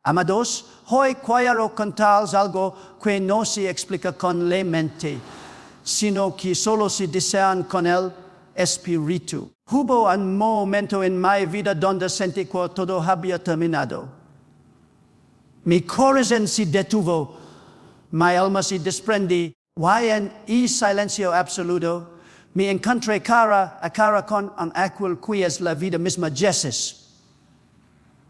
Amados, hoy quiero contaros algo que no se explica con la mente, sino que solo se discerne con el Espíritu. Hubo un momento en mi vida donde sentí que todo había terminado. Mi corazón se detuvo, mi alma se desprendí, y en silencio absoluto me encontré cara a cara con aquel que es la vida misma, Jesús.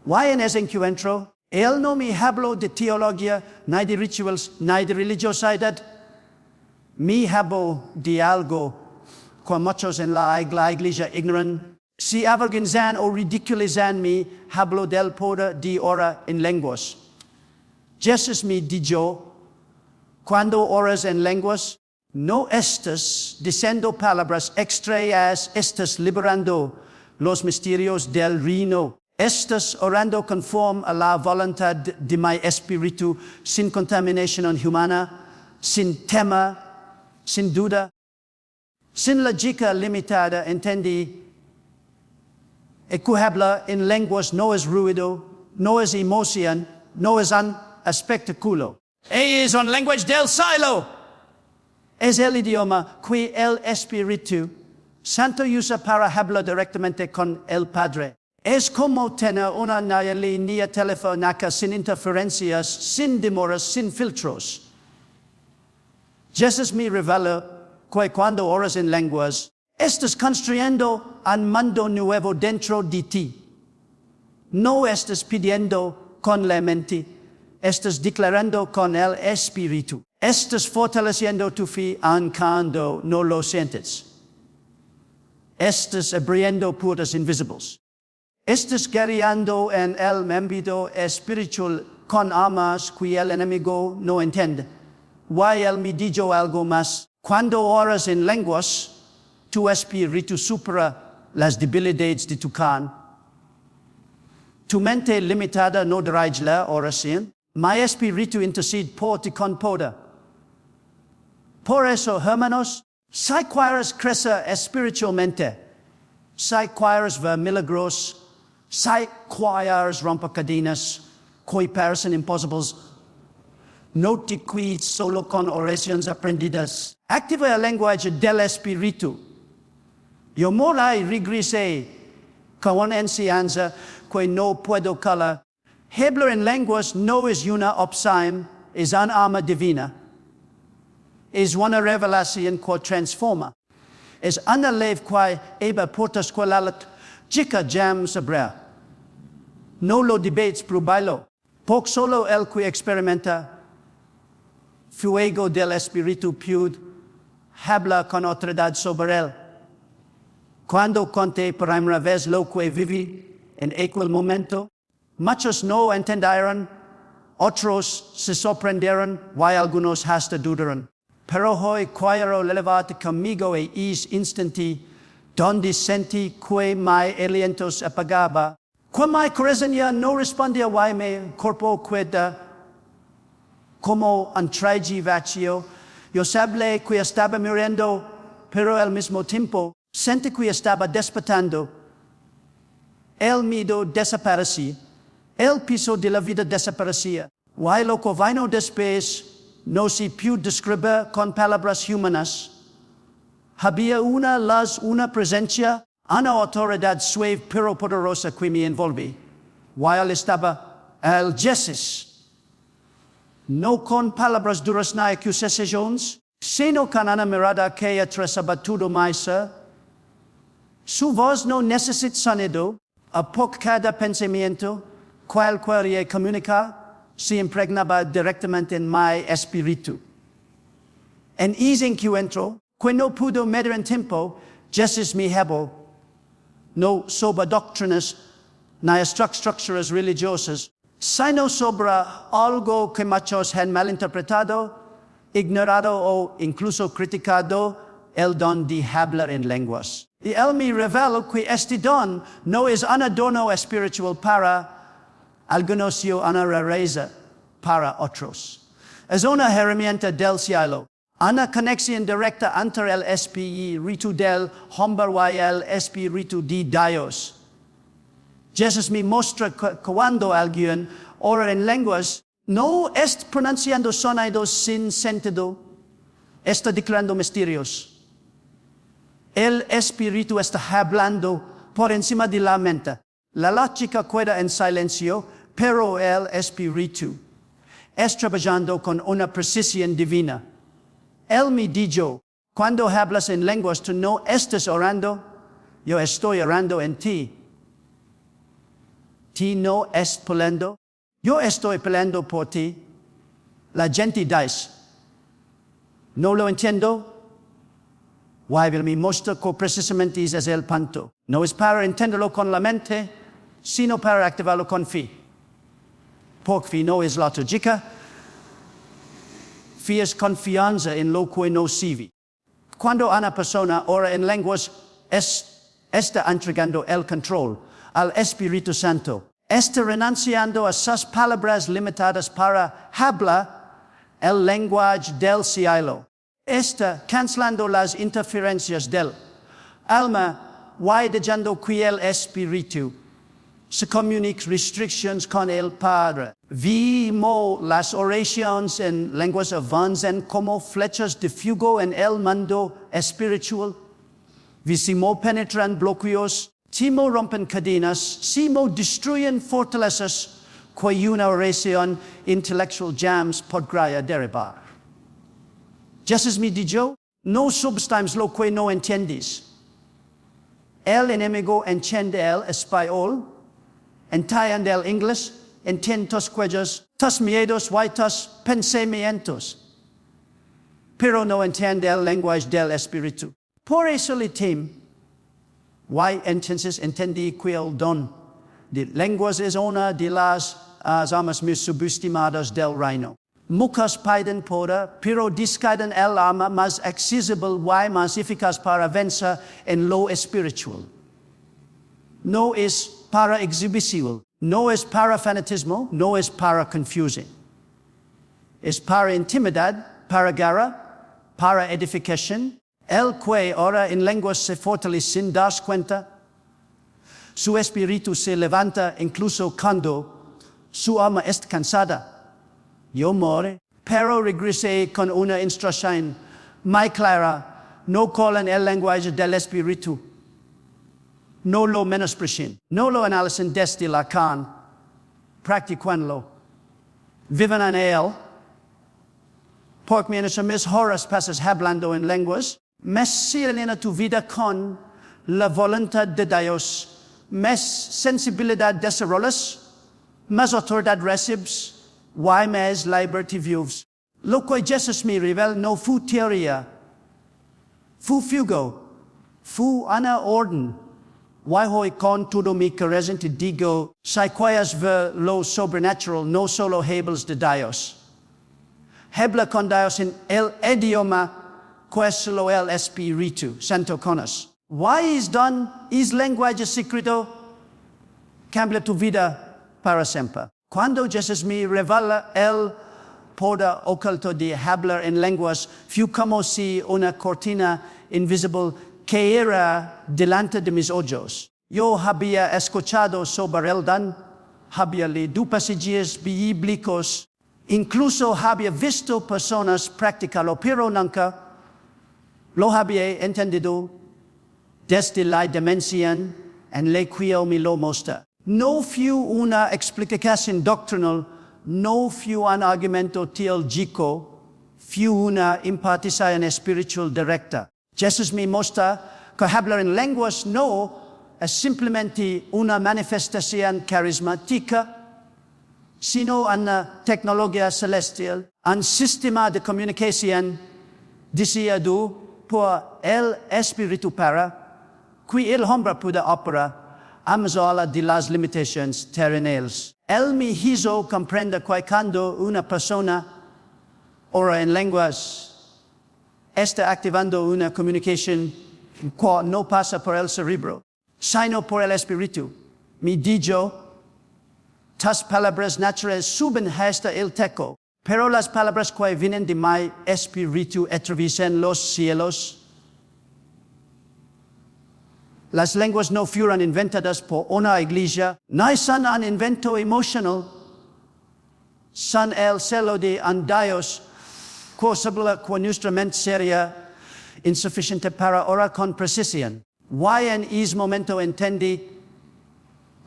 Y en ese encuentro, Él no me habló de teología, ni de rituales, ni de religiosidad. Me habló de algo que muchos en la iglesia ignoran. Si avergonzan o ridiculizan me, habló del poder de orar en lenguas. Jesús me dijo, cuando oras en lenguas, no estás diciendo palabras extrañas, estás liberando los misterios del reino. Estás orando conforme a la voluntad de mi espíritu, sin contaminación humana, sin tema, sin duda, sin lógica limitada. Entendí que hablar en lenguas no es ruido, no es emoción, no es un espectáculo. Es un lenguaje del cielo. Es el idioma que el Espíritu Santo usa para hablar directamente con el Padre. Es como tener una línea telefónica sin interferencias, sin demoras, sin filtros. Jesús me revela que cuando oras en lenguas, estás construyendo un mundo nuevo dentro de ti. No estás pidiendo con la mente, estás declarando con el Espíritu. Estás fortaleciendo tu fe aun cuando no lo sientes. Estás abriendo puertas invisibles. Estás guerreando en el ámbito espiritual con armas que el enemigo no entiende. Y él me dijo algo más. Cuando oras en lenguas, tu espíritu supera las debilidades de tu carne. Tu mente limitada no dirige la oración. Mi espíritu intercede por ti con poder. Por eso, hermanos, si quieres crecer espiritualmente, si quieres ver milagros, si quieres romper cadenas que parecen imposibles, no te quedes solo con oraciones aprendidas. Activa el lenguaje del Espíritu. Yo morí regresé con una enseñanza que no puedo calar. Hablar en lenguas no es una opción, es una arma divina. Es una revelación que transforma. Es una ley que eba portas que la chica jam sobre. No lo debates por bailo. Porque solo el que experimenta fuego del Espíritu puede habla con autoridad sobre él. Cuando conté por primera vez lo que viví en aquel momento, muchos no entendieron, otros se sorprendieron y algunos hasta dudaron. Pero hoy quiero elevarte conmigo en ese instante donde sentí que mi aliento se apagaba. Cuando mi corazón ya no respondía y mi cuerpo queda como un traje vacío, yo sabía que estaba muriendo, pero al mismo tiempo sentí que estaba despertando. El miedo desaparecía, el piso de la vida desaparecía. Y lo que vino después no se puede describir con palabras humanas. Había una luz, una presencia, una autoridad suave pero poderosa que me envolvía. While estaba el Jesús. No con palabras duras ni acusaciones, sino con una mirada que atravesaba todo mi ser. Su voz no necesita sonido, a por cada pensamiento, cual quería comunicar, se impregnaba directamente en mi espíritu. En ese encuentro, que no pudo medir en tiempo, Jesús me habló, no sobre doctrinas ni estructuras religiosas, sino sobre algo que muchos han malinterpretado, ignorado o incluso criticado, el don de hablar en lenguas. Y él me revela que este don no es un adorno espiritual para algunos y una rareza para otros. Es una herramienta del cielo, una conexión directa entre el Espíritu del hombre y el Espíritu de Dios. Jesús me muestra que cuando alguien ora en lenguas, no está pronunciando sonidos sin sentido, está declarando misterios. El Espíritu está hablando por encima de la mente. La lógica queda en silencio, pero el Espíritu está trabajando con una precisión divina. Él me dijo, cuando hablas en lenguas, tú no estás orando, yo estoy orando en ti. Ti no estás peleando, yo estoy peleando por ti. La gente dice, no lo entiendo. Guay, mi mostra que precisamente es el punto. No es para entenderlo con la mente, sino para activarlo con fe. Porque fe no es lógica. Fe es confianza en lo que no se ve. Cuando una persona ora en lenguas, está entregando el control al Espíritu Santo. Está renunciando a sus palabras limitadas para hablar el lenguaje del cielo. Está cancelando las interferencias del alma, dejando que el Espíritu se comunique restricciones con el Padre. Vimos las oraciones en lenguas avanzan como flechas de fuego en el mundo espiritual. Vimos penetran bloqueos, timo rompen cadenas, simo destruyen fortalezas que una oración intelectual jams podría derribar. Jesús me dijo, no subestimes lo que no entiendes. El enemigo entiende el español, entiende el inglés, entiende tus cuellos, tus miedos y tus pensamientos, pero no entiende el lenguaje del Espíritu. Por eso le temo, entonces entendí que el don de lenguas es una de las armas más subestimadas del reino. Muchos piden poder, pero descuidan el arma más accesible y más eficaz para vencer en lo espiritual. No es para exhibición, no es para fanatismo, no es para confusión. Es para intimidad, para guerra, para edificación. El que ora en lenguas se fortalece sin darse cuenta. Su espíritu se levanta incluso cuando su alma está cansada. Yo morí, pero regresé con una instrucción muy clara. No colan el lenguaje del Espíritu. No lo menosprecien. No lo analicen desde la carne. Practicanlo. Vivan en él. Porque mientras mis horas pasas hablando en lenguas, más serena tu vida con la voluntad de Dios. Más sensibilidad desarrollas. Más autoridad recibes. Y más libertad vives. Lo que Jesús me revela no fue teoría. Fue fuego. Fue una orden. Y hoy con todo mi corazón te digo, si quieres ver lo sobrenatural, no solo hables de Dios. Habla con Dios en el idioma que es solo el Espíritu Santo conoce. Y es don, es lenguaje secreto, cambia tu vida para siempre. Cuando Jesús me revela el poder oculto de hablar en lenguas, fue como si una cortina invisible caera delante de mis ojos. Yo había escuchado sobre el don, había leído pasajes bíblicos, incluso había visto personas practicarlo, pero nunca lo había entendido desde la dimensión en la cual me lo muestra. No fue una explicación doctrinal, no fue un argumento teológico, fue una impartición espiritual directa. Jesús me muestra que hablar en lenguas no es simplemente una manifestación carismática, sino una tecnología celestial, un sistema de comunicación deseado por el Espíritu para que el hombre pueda operar a mesura de las limitaciones terrenales. Él me hizo comprender que cuando una persona ora en lenguas, está activando una comunicación que no pasa por el cerebro, sino por el Espíritu. Me dijo, tus palabras naturales suben hasta el techo, pero las palabras que vienen de mi Espíritu atraviesan los cielos. Las lenguas no fueron inventadas por una iglesia, no son un invento emocional, San el cielo de un Dios, cosa qua nuestra mente seria insuficiente para orar con precisión. Y en ese momento entendí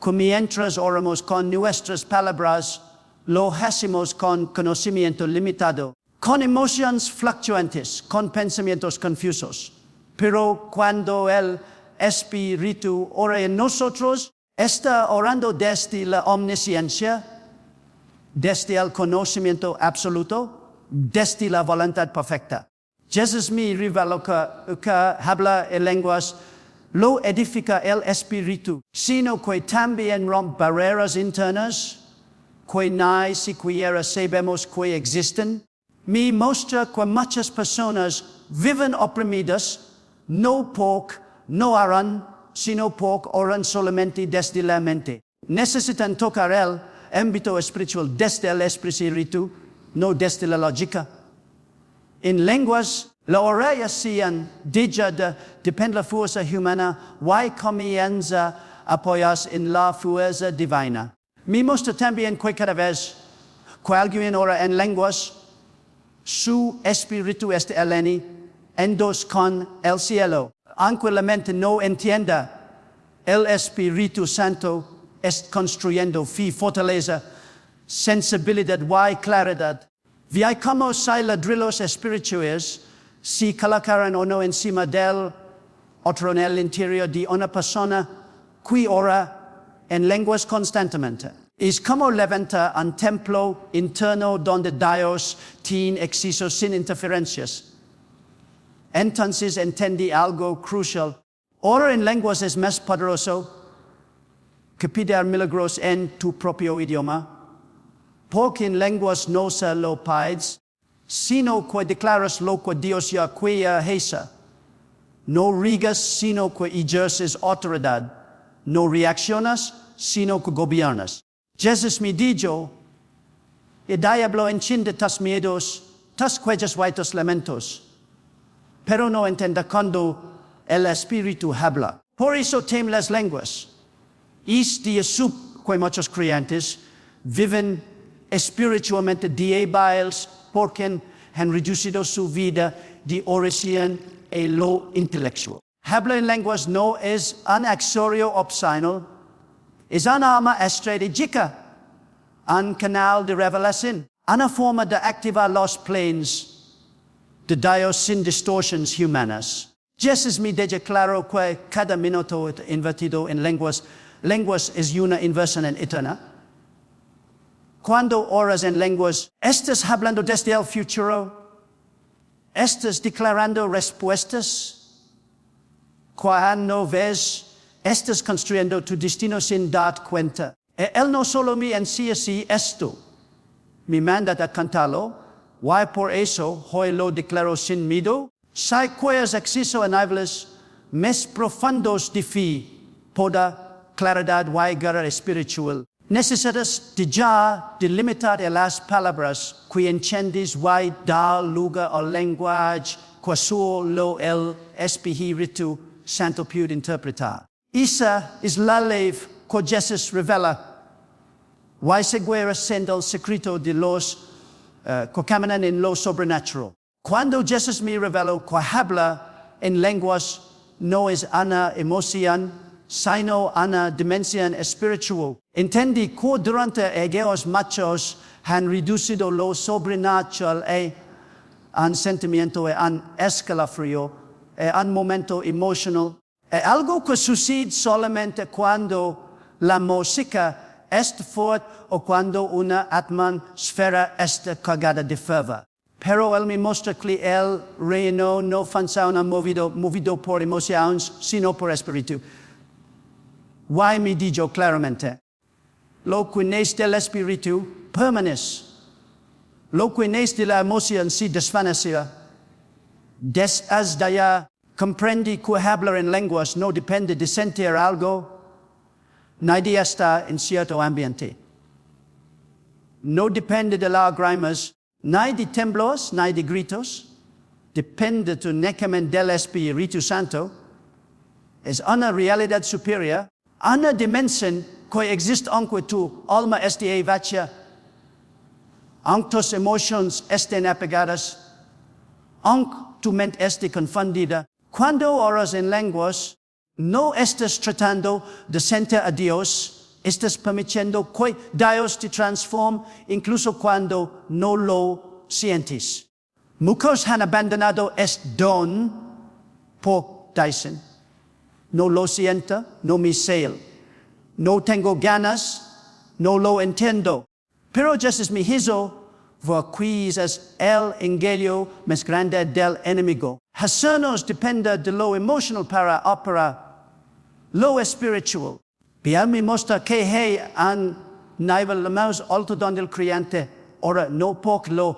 que mientras oramos con nuestras palabras, lo hacemos con conocimiento limitado, con emociones fluctuantes, con pensamientos confusos. Pero cuando el Espíritu ora en nosotros, está orando desde la omnisciencia, desde el conocimiento absoluto, desde la voluntad perfecta. Jesús me reveló que habla en lenguas lo edifica el Espíritu, sino que también rompe barreras internas, que ni siquiera sabemos que existen. Me muestra que muchas personas viven oprimidas, no porque no oran, sino porque oran solamente desde la mente. Necesitan tocar el ámbito espiritual desde el Espíritu, no desde la lógica. En lenguas, la oración depende de la fuerza humana y comienza a apoyarse en la fuerza divina. Me muestra también que cada vez que alguien ora en lenguas, su espíritu está en dos con el cielo. Aunque la mente no entienda, el Espíritu Santo está construyendo fe, fortaleza, sensibilidad y claridad. Vi como si ladrillos espirituales se colocaran o no encima del otro en el interior de una persona que ora en lenguas constantemente. Es como levantar un templo interno donde Dios tiene acceso sin interferencias. Entonces entendí algo crucial. Orar en lenguas es más poderoso que pedir milagros en tu propio idioma, porque en lenguas no se lo pides, sino que declaras lo que Dios ya hecho. No rigas, sino que ejerces autoridad. No reaccionas, sino que gobiernas. Jesús me dijo, el diablo enciende tus miedos, tus cuellos y tus lamentos, pero no entiende cuando el Espíritu habla. Por eso temen las lenguas. Es de eso que muchos creyentes viven espiritualmente débiles porque han reducido su vida de oración a lo intelectual. Hablar en lenguas no es un accesorio opcional, es una arma estratégica, un canal de revelación, una forma de activar los planes de Dios sin distorsiones humanas. Jesús me deja claro que cada minuto invertido en lenguas es una inversión en eterna. Cuando oras en lenguas, estás hablando desde el futuro, estás declarando respuestas. Cuando ves, estás construyendo tu destino sin dar cuenta. Él no solo me enseña esto, me manda a cantarlo, y por eso hoy lo declaro sin miedo. Si quieres acceso a niveles más profundos de fe, poder, claridad y guerra espiritual, necesitas ya delimitar las palabras que entiendes y dar lugar al lenguaje que solo el Espíritu Santo puede interpretar. Esa es la ley que Jesús revela. Y seguir siendo el secreto de los que caminan en lo sobrenatural. Cuando Jesús me reveló que habla en lenguas no es una emoción, sino una dimensión espiritual. Entendí que durante aquellos machos han reducido lo sobrenatural a un sentimiento, a un escalofrío, a un momento emocional. Algo que sucede solamente cuando la música es fuerte o cuando una atmósfera está cargada de fervor. Pero él me muestra que el reino no funciona movido por emociones, sino por espíritu. Y me dijo claramente, lo que nace del espíritu permanece. Lo que nace de la emoción se desvanece. Desde allá comprendí que hablar en lenguas no depende de sentir algo, ni de estar en cierto ambiente. No depende de lágrimas, ni de temblores, ni de gritos. Depende de tu del Espíritu Santo. Es una realidad superior, una dimensión que existe aunque tu alma esté vacía. aunque tus emociones estén apagadas, aunque tu mente esté confundida, cuando oras en lenguas, no estás tratando de sentir a Dios, estás permitiendo que Dios te transforme incluso cuando no lo sientes. Muchos han abandonado este don por dicen, no lo siento, no me sale, no tengo ganas, no lo entiendo. Pero Jesús me hizo ver que es el engaño más grande del enemigo. Hacernos depende de lo emocional para operar lo espiritual. Bien me muestra que hay un nivel más alto donde el creyente ora no porque lo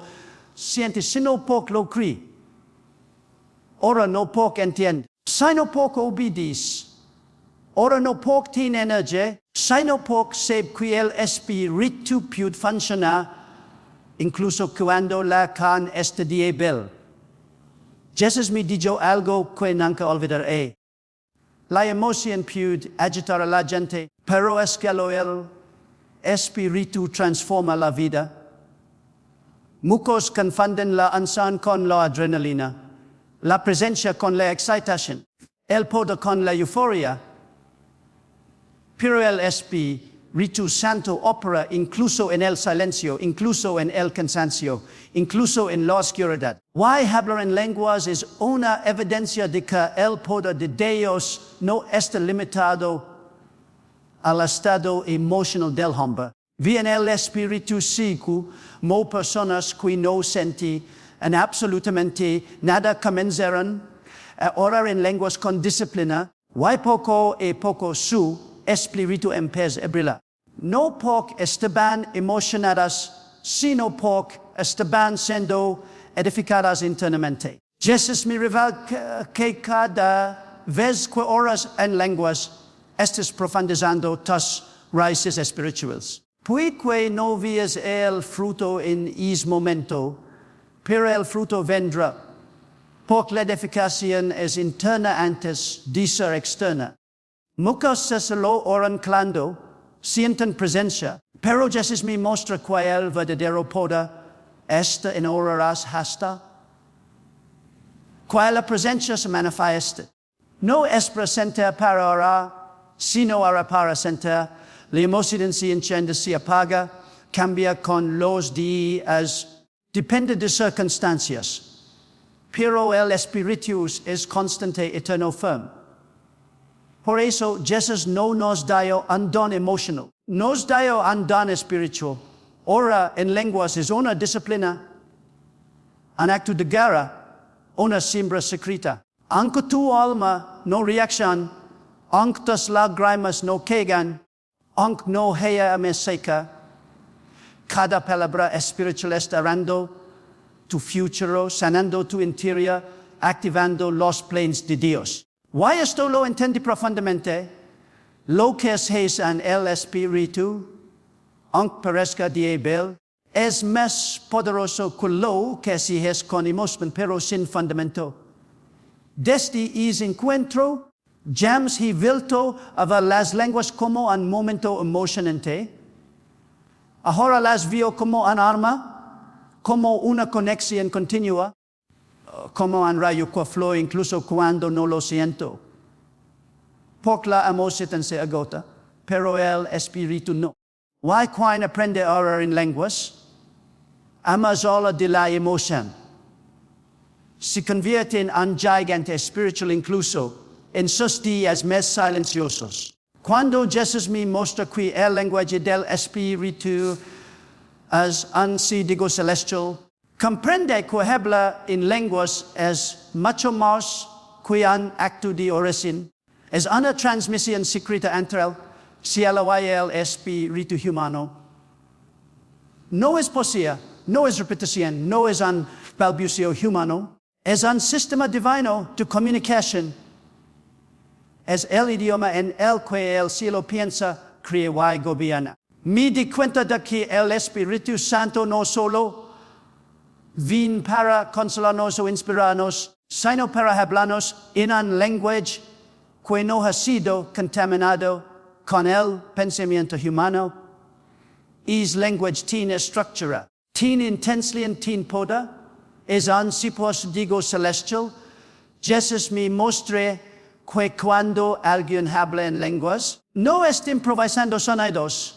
siente, sino porque lo cree. Ora no porque entiende, sino porque obedece. Ora no porque tiene energía, sino porque sabe que el Espíritu puede funcionar incluso cuando la carne está débil. Jesús me dijo algo que nunca olvidaré. La emoción puede agitar a la gente, pero es que el Espíritu transforma la vida. Muchos confunden la unción con la adrenalina, la presencia con la excitación, el poder con la euforia. Pero el Espíritu Santo opera incluso en el silencio, incluso en el cansancio, incluso en la oscuridad. Why hablar en lenguas es una evidencia de que el poder de Dios no está limitado al estado emocional del hombre. Bien el Espíritu Santo, como personas que no sienten absolutamente nada comenzaron a orar en lenguas con disciplina, y poco a poco su Espíritu empieza a brillar. No porque estaban emocionadas, sino porque estaban siendo edificadas internamente. Jesús me revela que cada vez que oras en lenguas, estás profundizando tus raíces espirituales. Puede no veas el fruto en ese momento, pero el fruto vendrá, porque la edificación es interna antes de ser externa. Muchos se solo oran clando, sienten presencia, pero Jesús me muestra que el verdadero poder está en orarás hasta que la presencia se manifiesta. No es presente para orar, sino ahora para sentir. La emoción se enciende, se apaga, cambia con los días, depende de circunstancias. Pero el Espíritu es constante, eterno, firme. Por eso Jesús no nos dio un don emocional, nos dio un don espiritual. Ora en lenguas es una disciplina, un acto de guerra, una siembra secreta. Aunque tu alma no reacciona, aunque tus lágrimas no caigan, aunque no haya me seca, cada palabra espiritual está dando tu futuro, sanando tu interior, activando los planes de Dios. Why esto lo entiende profundamente? Lo que es en el Espíritu, aunque parezca débil, es más poderoso que lo que se es con emoción, pero sin fundamento. Desde ese encuentro, James he vuelto a ver las lenguas como un momento emocionante. Ahora las veo como un arma, como una conexión continua, como un rayo que fluye incluso cuando no lo siento. Porque la emoción se agota, pero el espíritu no. Why quien aprende a orar en lenguas? Amazola de la emoción. Se convierte en un gigante espiritual incluso en sus días más silenciosos. Cuando Jesús me muestra que el lenguaje del Espíritu es un código celestial, comprende que hablar en lenguas es mucho más que un acto de oración. Es una transmisión secreta entre el cielo y el espíritu humano. No es poesía, no es repetición, no es un balbucio humano. Es un sistema divino de comunicación. Es el idioma en el que el cielo piensa, crea y gobierna. Me di cuenta de que el Espíritu Santo no solo vino para consolarnos o inspirarnos, sino para hablarnos en un lenguaje que no ha sido contaminado con el pensamiento humano. Es lenguaje tiene estructura, tin intensely and tin poda, es ansipos digo celestial, Jesus me mostre que cuando alguien habla en lenguas, no está improvisando sonidos,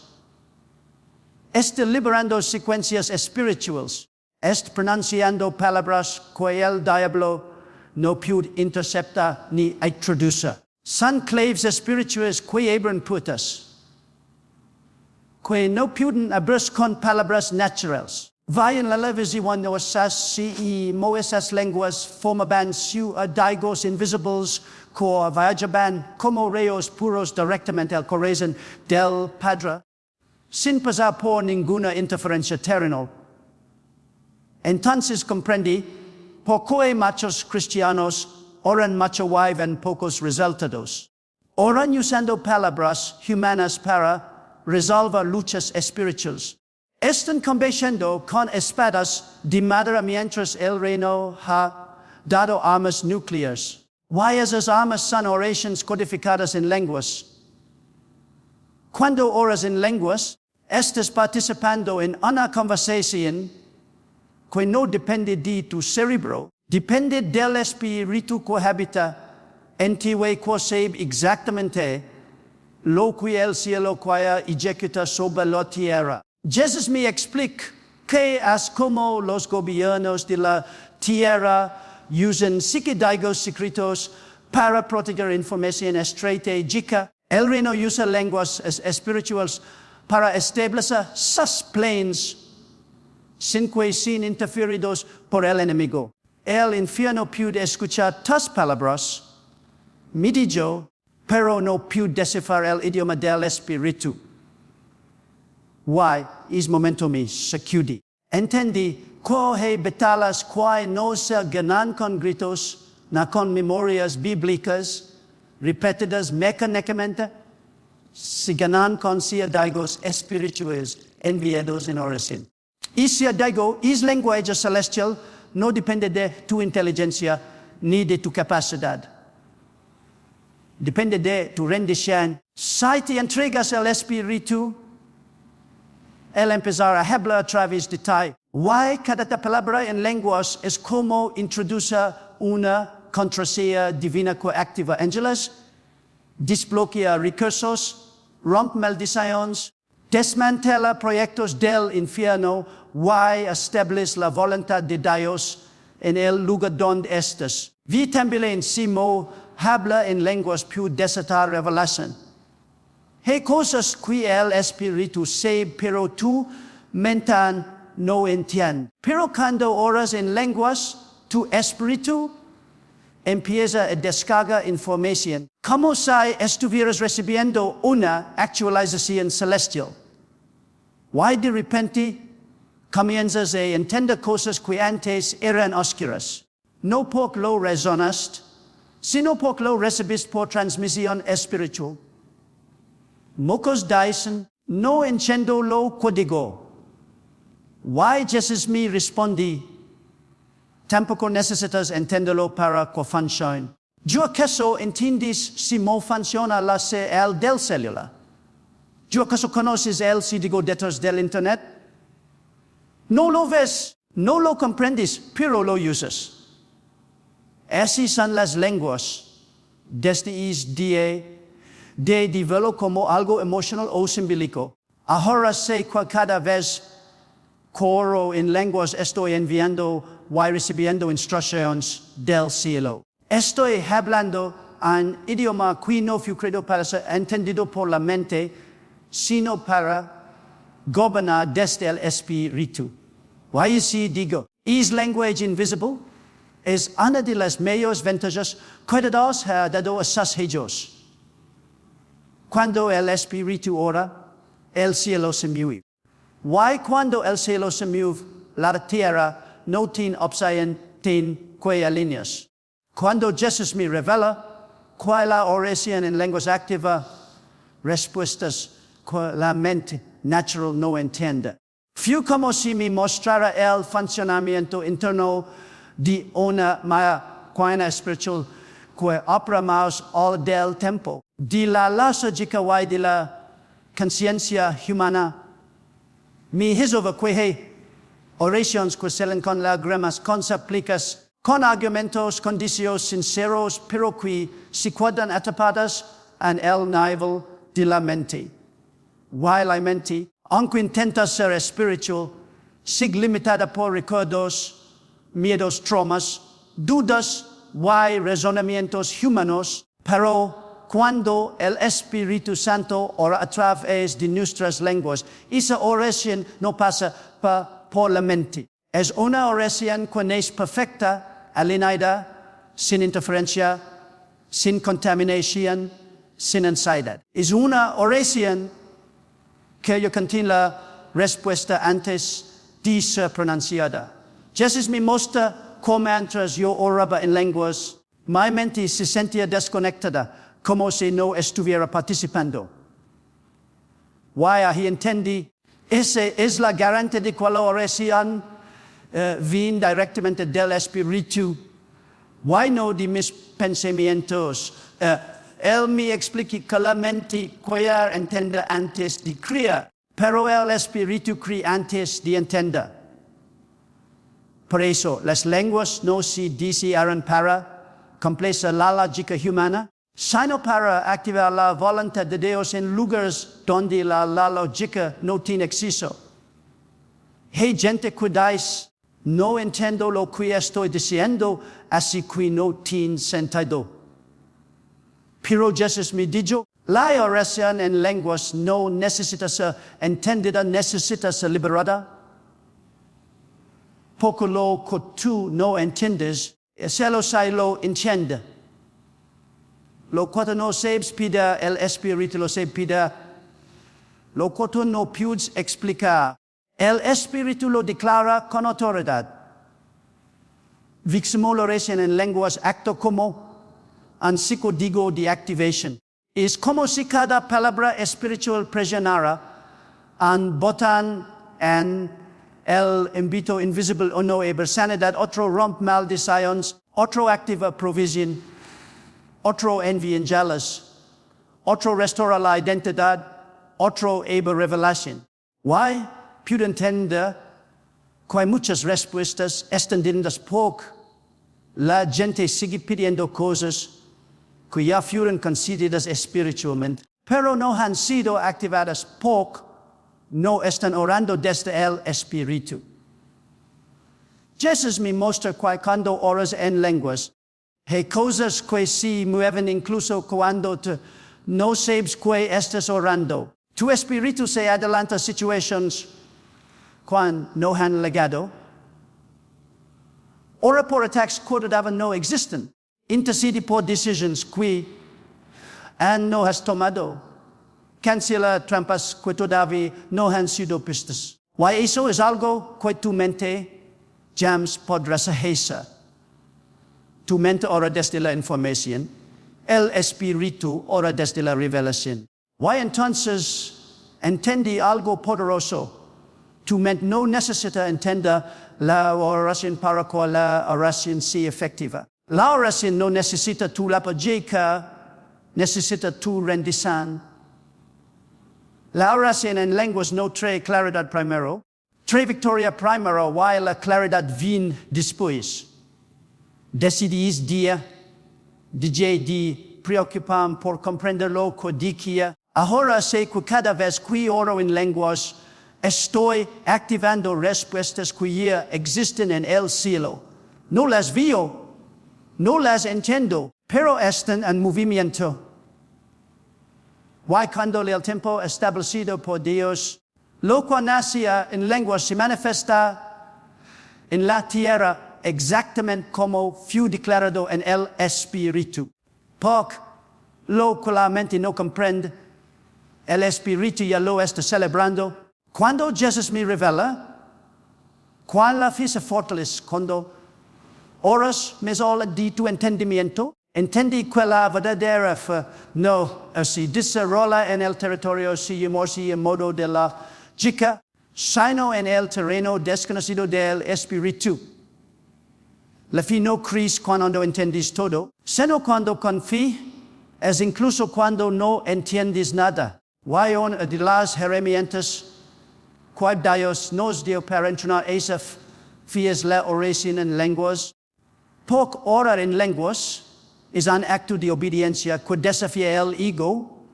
está liberando secuencias espirituales, está pronunciando palabras que el diablo no puede interceptar ni introducir. Son claves espirituales que abren puertas, que no pueden abrirse con palabras naturales. Vayan la televisión no esas si mo esas lenguas formaban su daigos invisibles que viajaban como rayos puros directamente al corazón del Padre, sin pasar por ninguna interferencia terrenal. Entonces comprendí por qué muchos cristianos oran mucho y ven pocos resultados. Oran usando palabras humanas para resolver luchas espirituales. Están combatiendo con espadas de madera mientras el reino ha dado armas nucleares. ¿Why esas armas son oraciones codificadas en lenguas? Cuando oras en lenguas, estás participando en una conversación que no depende de tu cerebro, depende del espíritu que habita en ti y que sabe exactamente lo que el cielo que ejecuta sobre la tierra. Jesús me explica que es como los gobiernos de la tierra usan códigos secretos para proteger información estratégica. El reino usa lenguas espirituales para establecer sus planes sin interferidos por el enemigo. El infierno puede escuchar tus palabras, mi dicho, pero no puede descifrar el idioma del espíritu. Why is momento mi sacudi. Entendí que batallas que no se ganan con gritos, na con memorias bíblicas, repetidas mecánicamente, se ganan con códigos espirituales enviados en oración. Y código es lenguaje celestial, no depende de tu inteligencia ni de tu capacidad. Depende de tu rendición. Si te entregas al Espíritu, Él empezará a hablar a través de ti. Why cada palabra en lenguas es como introducir una contraseña divina que activa ángeles, desbloquea recursos, rompe maldiciones, desmantela proyectos del infierno, y establece la voluntad de Dios en el lugar donde estás. Vi también si mo habla en lenguas puede desatar revelación. Hay cosas que el Espíritu sabe, pero tu mente no entiende. Pero cuando oras en lenguas, tu Espíritu empieza a descargar información, como si estuvieras recibiendo una actualización celestial. Why de repente comienzas a entender cosas que antes eran oscuras? No porque lo razonaste, sino porque lo recibiste por transmisión espiritual. Muchos dicen, no entiendo lo código. Why Jesús me respondí, tampoco necesitas entenderlo para que funcione. ¿Yo acaso entiendes si no funciona el del celular? ¿Yo acaso conoces el código detrás del internet? No lo ves, no lo comprendes, pero lo usas. Así son las lenguas. Desde es día de verlo como algo emocional o simbólico. Ahora sé que cada vez que oro en lenguas estoy enviando y recibiendo instrucciones del cielo. Estoy hablando en idioma que no fue creado para ser entendido por la mente, sino para gobernar desde el espíritu. Why si digo, es lenguaje invisible, es una de las mayores ventajas que Dios ha dado a sus hijos. Cuando el espíritu ora, el cielo se mueve. Why cuando el cielo se mueve, la tierra no tiene opción, tiene líneas. Cuando Jesús me revela que la oración en lenguas activa, respuestas que la mente natural no entiende. Fue como si me mostrara el funcionamiento interno de una máquina espiritual que opera más all del tiempo. De la lógica y de la conciencia humana, me hizo que Oraciones que salen con lágrimas, con súplicas, con argumentos, con deseos sinceros, pero que se quedan atrapadas en el nivel de la mente. Why la mente, aunque intenta ser espiritual, sigue limitada por recuerdos, miedos, traumas, dudas, y razonamientos humanos, pero cuando el Espíritu Santo ora a través de nuestras lenguas, esa oración no pasa por la mente. Es una oración que no es perfecta, alineada, sin interferencia, sin contaminación, sin ansiedad. Es una oración que yo contiene la respuesta antes de ser pronunciada. Jesús me muestra cómo mientras yo oraba en lenguas, mi mente se sentía desconectada, como si no estuviera participando. Why he entendí, esa es la garantía de que la oración viene directamente del Espíritu. Why no de mis pensamientos? Él me explica que la mente quiere entender antes de crear, pero el Espíritu crea antes de entender. Por eso, las lenguas no se diseñaron para complacer la lógica humana, sino para activar la voluntad de Dios en lugares donde la lógica no tiene acceso. Hay gente que dice, no entiendo lo que estoy diciendo, así que no tiene sentido. Pero Jesús me dijo, la oración en lenguas no necesita ser entendida, necesita ser liberada. Porque lo que tú no entiendes, el cielo se lo entiende. Lo que tú no sabes, pida el Espíritu, lo sabe pida. Lo que tú no puedes explicar, el Espíritu lo declara con autoridad. Viximo la oración en lenguas acto como un código de activación. Es como si cada palabra espiritual presionara un botón en el ámbito invisible, uno eber sanidad, otro romp maldiciones, otro activa provisión, otro envía angeles, otro restaura la identidad, otro eber revelación. Why? Puedo entender que hay muchas respuestas extendidas poco. La gente sigue pidiendo cosas que ya fueron consideradas espiritualmente, pero no han sido activadas poco. No están orando desde el Espíritu. Jesús me muestra que cuando oras en lenguas, hay cosas que se mueven incluso cuando no sabes que estás orando. Tu Espíritu se adelanta a situaciones cuando no han llegado. Ora por ataques que todavía no existen. Intercede por decisiones que no has tomado. Cancela trampas que todavía no han sido pistas. Why eso es algo que tu mente jamás podrá ejercer. Tu mente ora desde la información, el Espíritu ora desde la revelación. Why entonces entiende algo poderoso. Tu mente no necesita entender la oración para que la oración sea efectiva. La oración no necesita tu lógica, necesita tu rendición. La oración en lenguas no trae claridad primero, trae victoria primero, while la claridad viene después. Decidís día, de preocupar por comprender lo que diría. Ahora sé que cada vez que oro en lenguas, estoy activando respuestas que ya existen en el cielo. No las veo, no las entiendo, pero están en movimiento. Why cuando el tiempo establecido por Dios, lo que nacía en lenguas se manifiesta en la tierra exactamente como fue declarado en el Espíritu. Porque lo que la mente no comprende, el Espíritu ya lo está celebrando. Cuando Jesús me revela, cuando la fe se fortalece, cuando oras me habla de tu entendimiento, entendí que la verdadera fe no se desarrolla en el territorio, se amorcia en modo de la chica, sino en el terreno desconocido del Espíritu. La fe no crece cuando entiendes todo, sino cuando confías, es incluso cuando no entiendes nada. Una de las herramientas quaib Dios nos dio para entrenar esa fies la oración en lenguas. Poc orar en lenguas es un acto de obediencia que desafía el ego,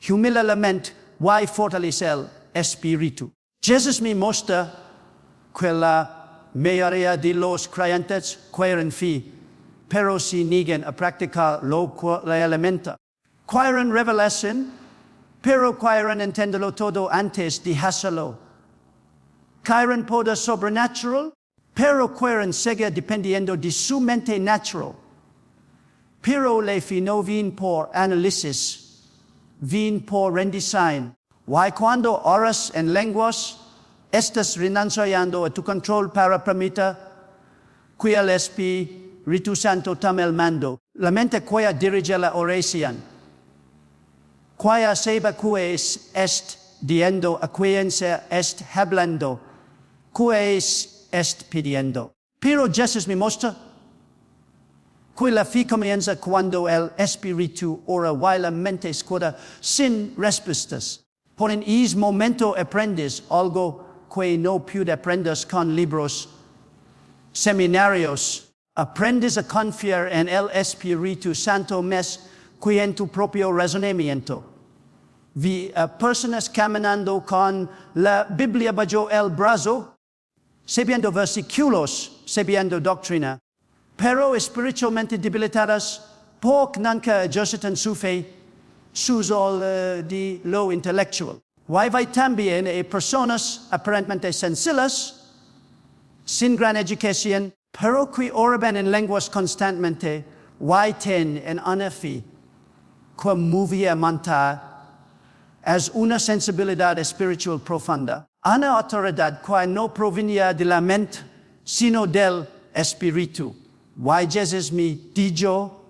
humilla la mente y fortalece el espíritu. Jesús me muestra que la mayoría de los creyentes quieren fe, pero se niegan a practicar lo que la alimenta. Quieren revelación, pero quieren entenderlo todo antes de hacerlo. Quieren poder sobrenatural, pero quieren seguir dependiendo de su mente natural. Pero la fe no viene por análisis, viene por rendición. Y cuando oras en lenguas, estás renunciando a tu control para permitir que el Espíritu Santo tome el mando. La mente que dirige la oración, que sabe que es diciendo, a quien se es hablando, que es pidiendo. Pero Jesús me muestra que la fe comienza cuando el Espíritu ora y la mente escucha sin respuestas. Por en ese momento aprendes algo que no pude aprender con libros, seminarios. Aprendes a confiar en el Espíritu Santo más que en tu propio razonamiento. Vi a personas caminando con la Biblia bajo el brazo, sabiendo versículos, sabiendo doctrina, pero espiritualmente debilitadas, porque nunca ejercitan su fe, su uso de lo intelectual. Hay también personas aparentemente sencillas, sin gran educación, pero que oran en lenguas constantemente, y tienen una fe que movimienta es una sensibilidad espiritual profunda. Una autoridad que no provenía de la mente, sino del Espíritu. Y Jesús me dijo,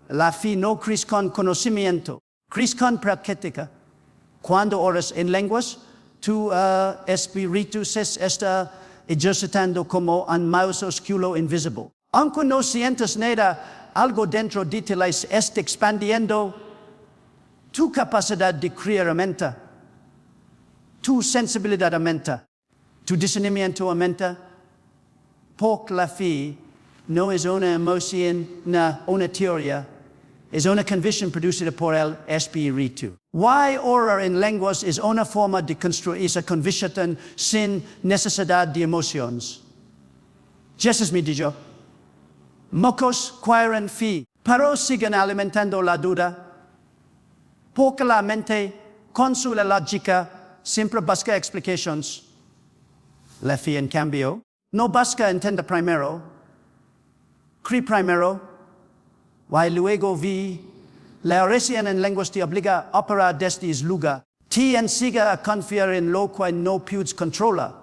la fe no crece con conocimiento, crece con práctica. Cuando oras en lenguas, tu Espíritu se está ejercitando como un mouse oscuro invisible. Aunque no sientas nada, algo dentro de ti está expandiendo. Tu capacidad de crear aumenta, tu sensibilidad aumenta, tu discernimiento aumenta, porque la fe no es una emoción, una teoría, es una convicción producida por el Espíritu. Y orar en lenguas es una forma de construir esa convicción sin necesidad de emociones. Jesús me dijo, muchos quieren fe, pero siguen alimentando la duda. Porque la mente, con su lógica, siempre busca explicaciones. La fe, en cambio, no busca entender primero, cree primero, y luego vi. La oración en lenguas te obliga a operar desde ese lugar. Te enseña a confiar en lo que no puedes controlar.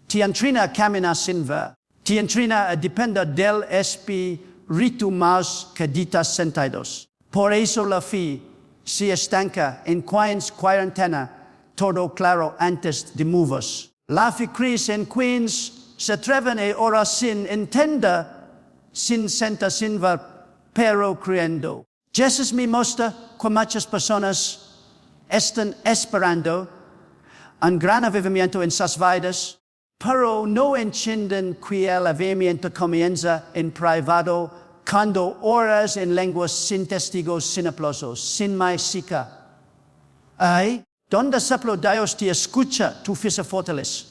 Te entrena a caminar sin ver. Te entrena a depender del Espíritu más que de tus sentidos. Por eso la fe se estanca en cuarentena, todo claro antes de moverse. La fe crece en quienes se atreven a orar sin entender, sin sentir, sin ver, pero creyendo. Jesús me muestra que muchas personas están esperando un gran avivamiento en sus vidas, pero no entienden que el avivamiento comienza en privado, cuando oras en lenguas sin testigos, sin aplausos, sin música. Donde soplo Dios te escucha, tu fuerza fortalece.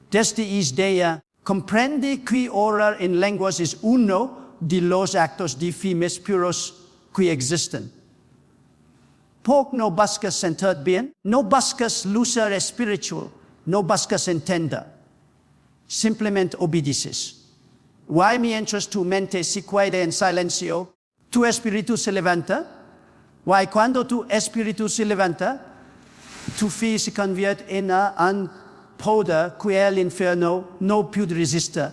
Desde ese día, comprende que orar en lenguas es uno de los actos de fe más puros que existen. Porque no buscas sentir bien, no buscas lucir espiritual, no buscas entender. Simplemente obedeces. Y mientras tu mente se queda en silencio, tu espíritu se levanta. Y cuando tu espíritu se levanta, tu fe se convierte en un poder que el infierno no puede resistir.